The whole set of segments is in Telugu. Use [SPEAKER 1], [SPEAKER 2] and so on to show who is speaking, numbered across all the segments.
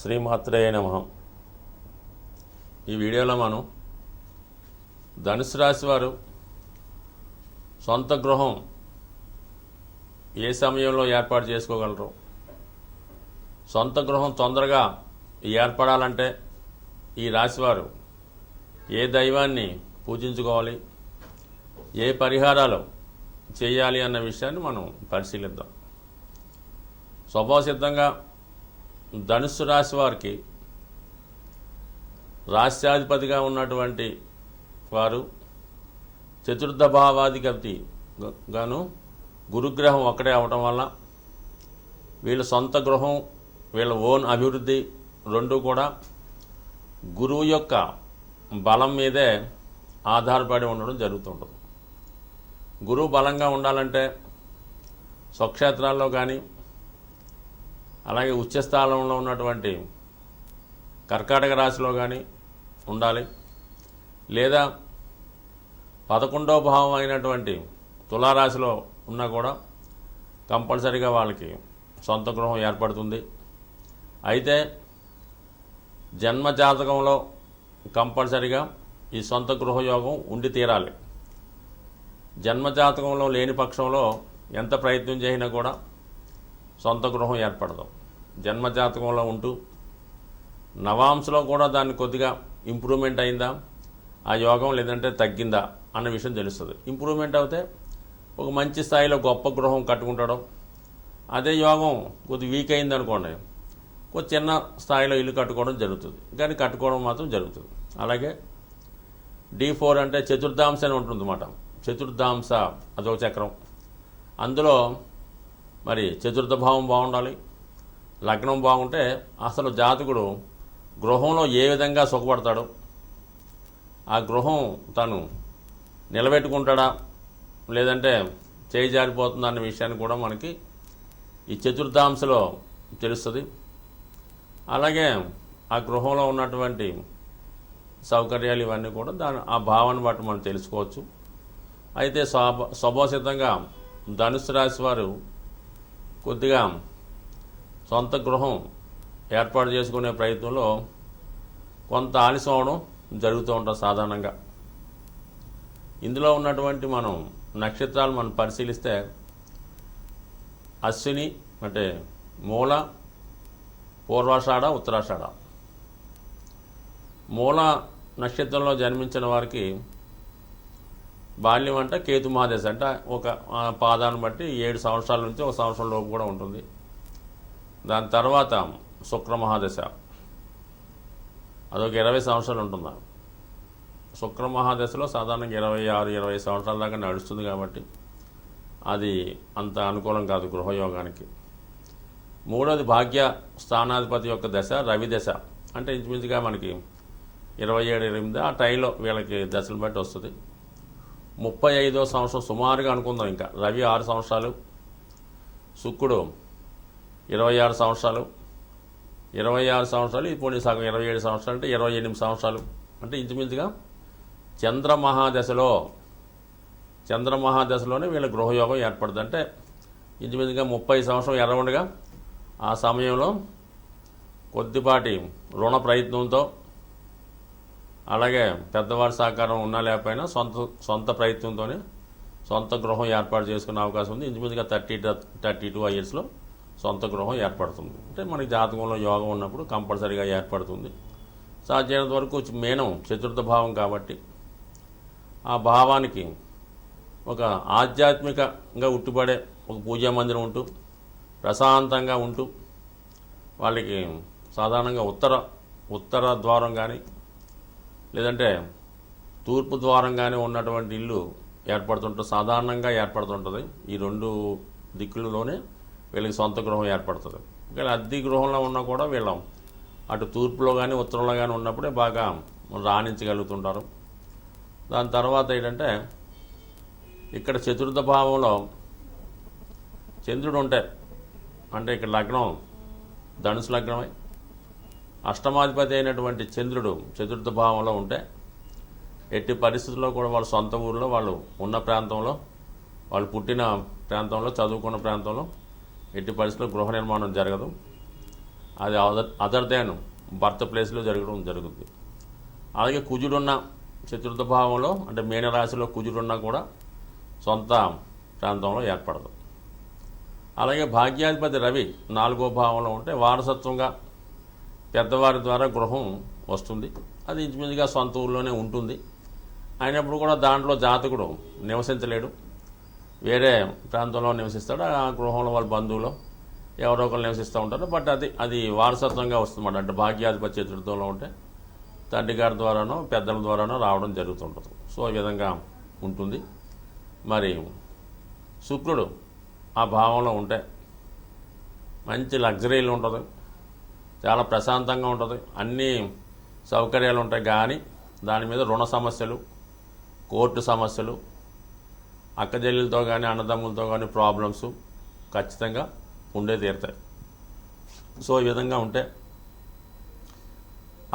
[SPEAKER 1] శ్రీమాత్రే నమః. ఈ వీడియోలో మనం ధనుసు రాశి వారు సొంత గృహం ఏ సమయంలో ఏర్పాటు చేసుకోగలరు, సొంత గృహం తొందరగా ఏర్పడాలంటే ఈ రాశివారు ఏ దైవాన్ని పూజించుకోవాలి, ఏ పరిహారాలు చేయాలి అన్న విషయాన్ని మనం పరిశీలిద్దాం. స్వభావసిద్ధంగా ధనుస్సు రాశి వారికి రాశ్యాధిపతిగా ఉన్నటువంటి వారు చతుర్థ భావాధిపతి గాను గురుగ్రహం ఒకటే అవటం వల్ల వీళ్ళ సొంత గృహం, వీళ్ళ ఓన్ అభివృద్ధి రెండూ కూడా గురువు యొక్క బలం మీదే ఆధారపడి ఉండడం జరుగుతుంటుంది. గురువు బలంగా ఉండాలంటే స్వక్షేత్రాల్లో కానీ, అలాగే ఉచ్చస్థానంలో ఉన్నటువంటి కర్కాటక రాశిలో కానీ ఉండాలి, లేదా 11వ భావం అయినటువంటి తులారాశిలో ఉన్నా కూడా కంపల్సరీగా వాళ్ళకి సొంత గృహం ఏర్పడుతుంది. అయితే జన్మ జాతకంలో కంపల్సరీగా ఈ సొంత గృహయోగం ఉండి తీరాలి. జన్మ జాతకంలో లేని పక్షంలో ఎంత ప్రయత్నం చేసినా కూడా సొంత గృహం ఏర్పడదు. జన్మజాతకంలో ఉంటూ నవాంశలో కూడా దాన్ని కొద్దిగా ఇంప్రూవ్మెంట్ అయిందా ఆ యోగం, లేదంటే తగ్గిందా అన్న విషయం తెలుస్తుంది. ఇంప్రూవ్మెంట్ అవుతే ఒక మంచి స్థాయిలో గొప్ప గృహం కట్టుకుంటాడు. అదే యోగం కొద్దిగా వీక్ అయింది అనుకోండి, కొద్ది చిన్న స్థాయిలో ఇల్లు కట్టుకోవడం జరుగుతుంది, కానీ కట్టుకోవడం మాత్రం జరుగుతుంది. అలాగే D4 అంటే చతుర్థాంశ అని ఉంటుంది అన్నమాట. చతుర్థాంశ అదొక చక్రం. అందులో మరి చతుర్థ భావం బాగుండాలి, లగ్నం బాగుంటే అసలు జాతకుడు గృహంలో ఏ విధంగా సుఖపడతాడో, ఆ గృహం తను నిలబెట్టుకుంటాడా లేదంటే చేయి జారిపోతుందా అనే విషయాన్ని కూడా మనకి ఈ చతుర్థాంశలో తెలుస్తుంది. అలాగే ఆ గృహంలో ఉన్నటువంటి సౌకర్యాలు ఇవన్నీ కూడా ఆ భావాన్ని బట్టి మనం తెలుసుకోవచ్చు. అయితే స్వభావసిద్ధంగా ధనుసు రాశి వారు కొద్దిగా సొంత గృహం ఏర్పాటు చేసుకునే ప్రయత్నంలో కొంత ఆలస్యం అవడం జరుగుతూ ఉంటుంది సాధారణంగా. ఇందులో ఉన్నటువంటి మనం నక్షత్రాలు మనం పరిశీలిస్తే అశ్విని అంటే మూల, పూర్వాషాఢ, ఉత్తరాషాఢ. మూల నక్షత్రంలో జన్మించిన వారికి బాల్యం అంటే కేతు మహాదశ, అంటే ఒక పాదాన్ని బట్టి 7 సంవత్సరాల నుంచి 1 సంవత్సరం లోపు కూడా ఉంటుంది. దాని తర్వాత శుక్ర మహాదశ, అదొక 20 సంవత్సరాలు ఉంటుంది. శుక్ర మహాదశలో సాధారణంగా 26-20 సంవత్సరాల దాకా నడుస్తుంది కాబట్టి అది అంత అనుకూలం కాదు గృహయోగానికి. మూడోది భాగ్య స్థానాధిపతి యొక్క దశ రవి దశ, అంటే ఇంచుమించుగా మనకి 27-28 ఆ టైంలో వీళ్ళకి దశలు బట్టి వస్తుంది. 35వ సంవత్సరం సుమారుగా అనుకుందాం. ఇంకా రవి 6 సంవత్సరాలు, శుక్రుడు 26 సంవత్సరాలు, 26 సంవత్సరాలు, ఇప్పుడు సగం 27 సంవత్సరాలు అంటే 28 సంవత్సరాలు. అంటే ఇంచుమించుగా చంద్రమహాదశలోనే వీళ్ళ గృహయోగం ఏర్పడుతుంది. అంటే ఇంచుమించుగా 30 సంవత్సరం ఎర్రవుండగా ఆ సమయంలో కొద్దిపాటి రుణ ప్రయత్నంతో, అలాగే పెద్దవారి సహకారం ఉన్నా లేకపోయినా సొంత ప్రయత్నంతోనే సొంత గృహం ఏర్పాటు చేసుకునే అవకాశం ఉంది. ఇంచుమించుగా 32 ఇయర్స్లో సొంత గృహం ఏర్పడుతుంది. అంటే మనకి జాతకంలో యోగం ఉన్నప్పుడు కంపల్సరీగా ఏర్పడుతుంది. సాధ్యమైనంత వరకు మేనం చతుర్థ భావం కాబట్టి ఆ భావానికి ఒక ఆధ్యాత్మికంగా ఉట్టిపడే ఒక పూజా మందిరం ఉంటూ ప్రశాంతంగా ఉంటూ వాళ్ళకి సాధారణంగా ఉత్తర ద్వారం కానీ లేదంటే తూర్పు ద్వారం కానీ ఉన్నటువంటి ఇల్లు సాధారణంగా ఏర్పడుతుంటుంది. ఈ 2 దిక్కులలోనే వీళ్ళకి సొంత గృహం ఏర్పడుతుంది. కానీ అద్దె గృహంలో ఉన్నా కూడా వీళ్ళ అటు తూర్పులో కానీ ఉత్తరంలో కానీ ఉన్నప్పుడే బాగా రాణించగలుగుతుంటారు. దాని తర్వాత ఏంటంటే ఇక్కడ చతుర్థ భావంలో చంద్రుడు ఉంటే, అంటే ఇక్కడ లగ్నం ధనుసు లగ్నమై అష్టమాధిపతి అయినటువంటి చంద్రుడు చతుర్థ భావంలో ఉంటే ఎట్టి పరిస్థితుల్లో కూడా వాళ్ళ సొంత ఊరిలో, వాళ్ళు ఉన్న ప్రాంతంలో, వాళ్ళు పుట్టిన ప్రాంతంలో, చదువుకున్న ప్రాంతంలో ఎట్టి పరిస్థితుల్లో గృహ నిర్మాణం జరగదు. అది అదర్ దాన్ బర్త్ ప్లేస్లో జరగడం జరుగుతుంది. అలాగే కుజుడున్న చతుర్థ భావంలో అంటే మీనరాశిలో కుజుడున్నా కూడా సొంత ప్రాంతంలో ఏర్పడదు. అలాగే భాగ్యాధిపతి రవి 4వ భావంలో ఉంటే వారసత్వంగా పెద్దవారి ద్వారా గృహం వస్తుంది. అది ఇంచుమించుగా సొంత ఊళ్ళోనే ఉంటుంది. అయినప్పుడు కూడా దాంట్లో జాతకుడు నివసించలేడు, వేరే ప్రాంతంలో నివసిస్తాడు. ఆ గృహంలో వాళ్ళ బంధువులు ఎవరో ఒకరు నివసిస్తూ ఉంటారు. బట్ అది వారసత్వంగా వస్తుందన్నమాట. అంటే భాగ్యాధిపతి చతుర్థంలో ఉంటే తండ్రి గారి ద్వారానో పెద్దల ద్వారానో రావడం జరుగుతుంటుంది. సో ఈ విధంగా ఉంటుంది. మరి శుక్రుడు ఆ భావంలో ఉంటే మంచి లగ్జరీలు ఉంటుంది, చాలా ప్రశాంతంగా ఉంటుంది, అన్ని సౌకర్యాలు ఉంటాయి. కానీ దాని మీద రుణ సమస్యలు, కోర్టు సమస్యలు, అక్కచెల్లెలతో కానీ అన్నదమ్ములతో కానీ ప్రాబ్లమ్స్ ఖచ్చితంగా ఉండే తీరుతాయి. సో ఈ విధంగా ఉంటే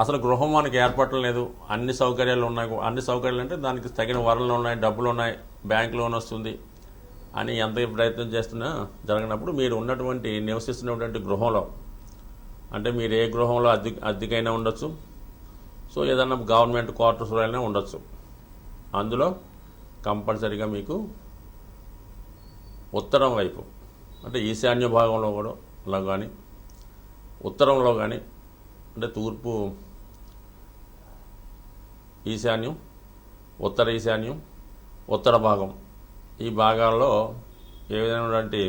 [SPEAKER 1] అసలు గృహం మనకి ఏర్పడలేదు, అన్ని సౌకర్యాలు ఉన్నాయి. అన్ని సౌకర్యాలు అంటే దానికి తగిన వరలు ఉన్నాయి, డబ్బులు ఉన్నాయి, బ్యాంక్ లోన్ వస్తుంది అని ఎంత ప్రయత్నం చేస్తున్నా జరగనప్పుడు మీరు ఉన్నటువంటి నివసిస్తున్నటువంటి గృహంలో అంటే మీరు ఏ గృహంలో అద్దెకైనా ఉండొచ్చు, సో ఏదన్నా గవర్నమెంట్ క్వార్టర్స్లో అయినా ఉండొచ్చు. అందులో కంపల్సరీగా మీకు ఉత్తరం వైపు అంటే ఈశాన్య భాగంలో కూడా కానీ ఉత్తరంలో కానీ అంటే తూర్పు ఈశాన్యం, ఉత్తర ఈశాన్యం, ఉత్తర భాగం ఈ భాగాల్లో ఏ విధమైనటువంటి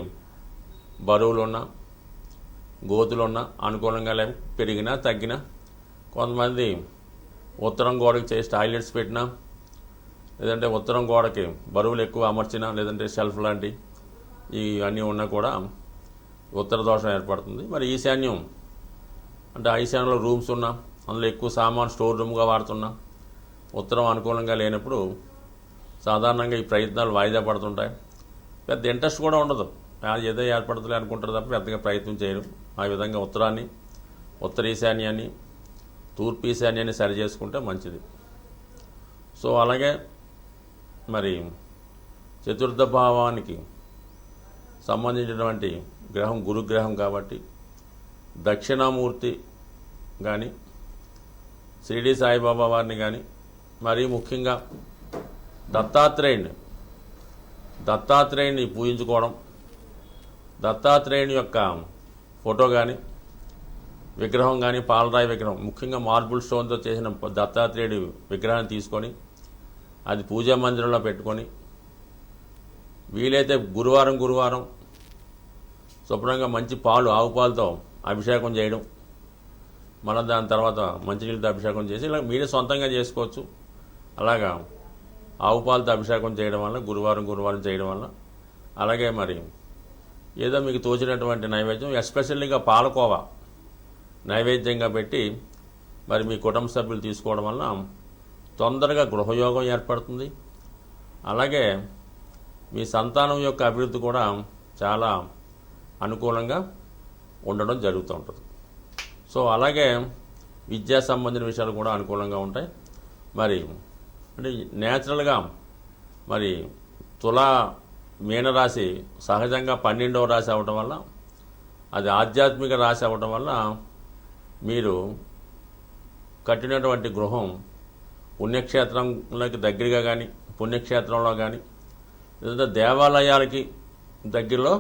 [SPEAKER 1] బరువులున్నా గోతులున్నా అనుకూలంగా పెరిగినా తగ్గినా, కొంతమంది ఉత్తరం గోడకి చేసి టాయిలెట్స్ పెట్టినా, లేదంటే ఉత్తరం గోడకి బరువులు ఎక్కువ అమర్చినా, లేదంటే షెల్ఫ్ లాంటి ఇవన్నీ ఉన్నా కూడా ఉత్తర దోషం ఏర్పడుతుంది. మరి ఈశాన్యం అంటే ఈశాన్యంలో రూమ్స్ ఉన్నా, అందులో ఎక్కువ సామాన్ స్టోర్ రూమ్గా వాడుతున్నా, ఉత్తరం అనుకూలంగా లేనప్పుడు సాధారణంగా ఈ ప్రయత్నాలు వాయిదా పడుతుంటాయి. పెద్ద ఇంట్రెస్ట్ కూడా ఉండదు, ఏదో ఏర్పడుతుంది అనుకుంటారు తప్ప పెద్దగా ప్రయత్నం చేయరు. ఆ విధంగా ఉత్తరాన్ని, ఉత్తర ఈశాన్యాన్ని, తూర్పు ఈశాన్యాన్ని సరి చేసుకుంటే మంచిది. సో అలాగే మరి చతుర్థ భావానికి సంబంధించినటువంటి గ్రహం గురుగ్రహం కాబట్టి దక్షిణామూర్తి కానీ షిరిడి సాయిబాబా వారిని కానీ మరీ ముఖ్యంగా దత్తాత్రేయుని పూజించుకోవడం, దత్తాత్రేయుని యొక్క ఫోటో కానీ విగ్రహం కానీ పాలరాయి విగ్రహం ముఖ్యంగా మార్బుల్ స్టోన్తో చేసిన దత్తాత్రేయుడి విగ్రహాన్ని తీసుకొని అది పూజా మందిరంలో పెట్టుకొని వీలైతే గురువారం శుభ్రంగా మంచి పాలు ఆవు పాలతో అభిషేకం చేయడం, మళ్ళీ దాని తర్వాత మంచినీళ్ళతో అభిషేకం చేసి ఇలా మీరే సొంతంగా చేసుకోవచ్చు. అలాగా ఆవు పాలతో అభిషేకం చేయడం వల్ల గురువారం చేయడం వల్ల, అలాగే మరి ఏదో మీకు తోచినటువంటి నైవేద్యం ఎస్పెషల్లీగా పాలకోవా నైవేద్యంగా పెట్టి మరి మీ కుటుంబ సభ్యులు తీసుకోవడం వల్ల తొందరగా గృహయోగం ఏర్పడుతుంది. అలాగే మీ సంతానం యొక్క అభివృద్ధి కూడా చాలా అనుకూలంగా ఉండడం జరుగుతూ ఉంటుంది. సో అలాగే విద్యా సంబంధించిన విషయాలు కూడా అనుకూలంగా ఉంటాయి. మరి అంటే నేచురల్గా మరి మీనరాశి సహజంగా 12వ రాశి అవ్వటం వల్ల, అది ఆధ్యాత్మిక రాశి అవ్వటం వల్ల మీరు కట్టినటువంటి గృహం పుణ్యక్షేత్రంలోకి దగ్గరగా కానీ పుణ్యక్షేత్రంలో కానీ లేదంటే దేవాలయాలకి దగ్గరలో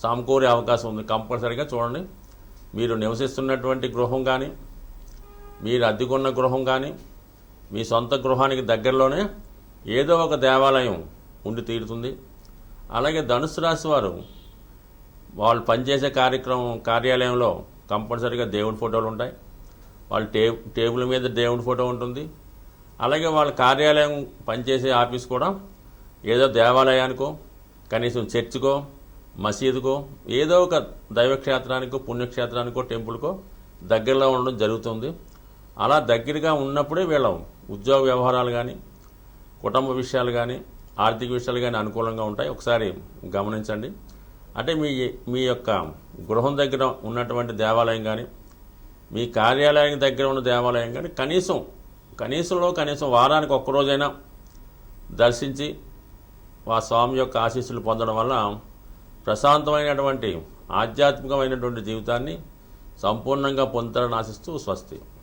[SPEAKER 1] సమకూరే అవకాశం ఉంది. కంపల్సరీగా చూడండి, మీరు నివసిస్తున్నటువంటి గృహం కానీ మీరు అద్దెకున్న గృహం కానీ మీ సొంత గృహానికి దగ్గరలోనే ఏదో ఒక దేవాలయం ఉండి తీరుతుంది. అలాగే ధనుసు రాశి వారు వాళ్ళు పనిచేసే కార్యాలయంలో కంపల్సరీగా దేవుడి ఫోటోలు ఉంటాయి. వాళ్ళ టేబుల్ మీద దేవుడి ఫోటో ఉంటుంది. అలాగే వాళ్ళ కార్యాలయం పనిచేసే ఆఫీస్ కూడా ఏదో దేవాలయానికో కనీసం చర్చికో మసీదుకో ఏదో ఒక దైవక్షేత్రానికో పుణ్యక్షేత్రానికో టెంపుల్కో దగ్గరలో ఉండడం జరుగుతుంది. అలా దగ్గరగా ఉన్నప్పుడే వీళ్ళ ఉద్యోగ వ్యవహారాలు కానీ కుటుంబ విషయాలు కానీ ఆర్థిక విషయాలు కానీ అనుకూలంగా ఉంటాయి. ఒకసారి గమనించండి. అంటే మీ యొక్క గృహం దగ్గర ఉన్నటువంటి దేవాలయం కానీ మీ కార్యాలయం దగ్గర ఉన్న దేవాలయం కానీ కనీసం వారానికి ఒక్కరోజైనా దర్శించి ఆ స్వామి యొక్క ఆశీస్సులు పొందడం వల్ల ప్రశాంతమైనటువంటి ఆధ్యాత్మికమైనటువంటి జీవితాన్ని సంపూర్ణంగా పొందుతారని ఆశిస్తూ స్వస్తి.